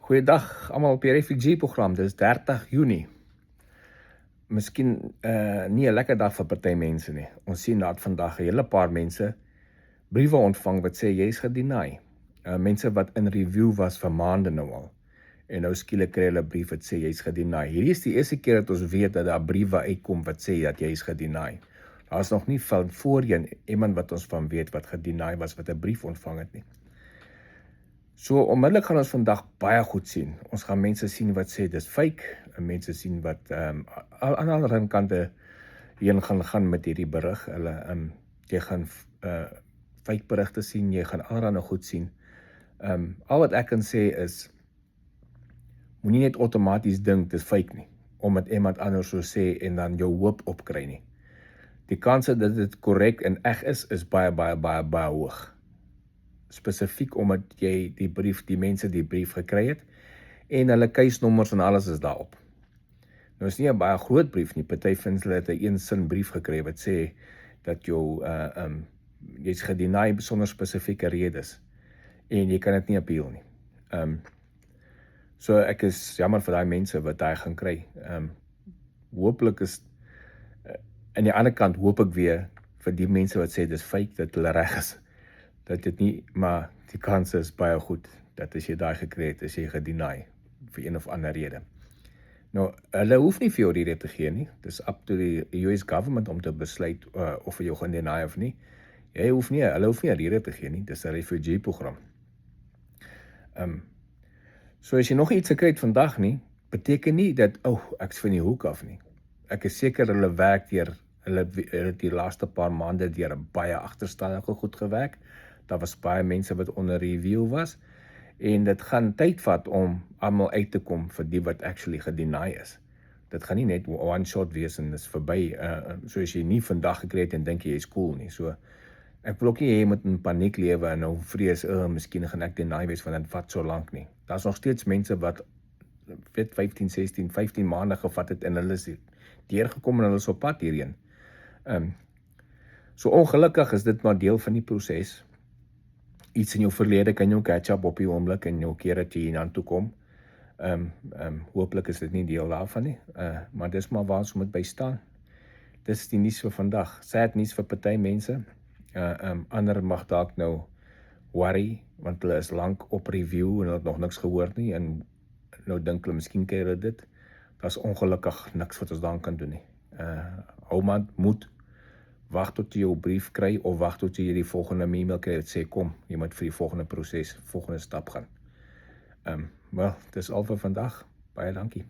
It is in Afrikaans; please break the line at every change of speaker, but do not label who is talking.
Goeiedag almal op die refugee-program, dis 30 Junie. Miskien nie 'n lekker dag vir party mense nie. Ons sien dat vandag 'n hele paar mense briewe ontvang wat sê jy's gedeny. Mense wat in review was vir maande nou al. En nou skielik kry hulle 'n brief wat sê jy's gedeny. Hierdie is die eerste keer dat ons weet dat daar briewe uitkom wat sê dat jy's gedeny. Daar's nog nie van voorheen iemand wat ons van weet wat gedeny was, wat 'n brief ontvang het nie. So onmiddellik gaan ons vandag baie goed sien. Ons gaan mense sien wat sê dis fake, en mense sien wat aan die ander kante heen gaan met hierdie berig. Hulle jy gaan fake berigte sien, jy gaan allerlei goed sien. Al wat ek kan sê is moenie net outomaties dink dis fake nie, omdat iemand anders so sê en dan jou hoop opkry nie. Die kanse dat dit korrek en eg is baie hoog. Spesifiek omdat jy die mense die brief gekry het en hulle keisnommers en alles is daarop. Nou is nie 'n baie groot brief nie, party vind hulle het 'n een sin brief gekry wat sê dat jou jy's gedeny sonder spesifieke redes en jy kan dit nie appeal nie. So ek is jammer vir daai mense wat hy gaan kry. Hooplik is aan die ander kant hoop ek weer vir die mense wat sê dis fake dat hulle reg is. Dat dit nie, maar die kans is baie goed dat as jy daai gekry het, is jy gedeny vir een of ander rede. Nou, hulle hoef nie vir jou die rede te gee nie. Dis up to die US government om te besluit of jy jou gaan deny of nie. Hulle hoef nie 'n rede te gee nie. Dis 'n refugee-program. So as jy nog iets gekry het vandag nie, beteken nie dat ek's van die hoek af nie. Ek is seker hulle werk deur hulle het die laaste paar maande deur baie agterstallige goed gewerk. Daar was baie mense wat onder review was en dit gaan tyd vat om almal uit te kom vir die wat actually gedeny is. Dit gaan nie net one shot wees en dis verby, soos jy nie vandag gekry het en dink jy is cool nie. So ek wil ook nie hê jy moet in paniek lewe en nou vrees, miskien gaan ek deny wees want dit vat so lank nie. Daar's nog steeds mense wat 15, 16, 15 maande gevat het en hulle is deurgekom en hulle is op pad hierheen. So ongelukkig is dit maar deel van die proses. Iets in jou verlede kan jou catch up op die oomblik en jou keer dat jy hiernaartoe kom. Hooplik is dit nie deel daarvan nie, maar dis maar waar ons moet by staan. Dis die nuus vir vandag. Sad nuus vir party mense. Ander mag dalk nou worry, want hulle is lank op review en hulle het nog niks gehoor nie en nou dink hulle miskien kry hulle dit. Daar's ongelukkig niks wat ons daaraan kan doen nie. Hou maar moed. Wag tot jy jou brief kry of wag tot jy die volgende e-mail kry wat sê kom, jy moet vir die volgende proses, volgende stap gaan. Wel, dis al vir vandag. Baie dankie.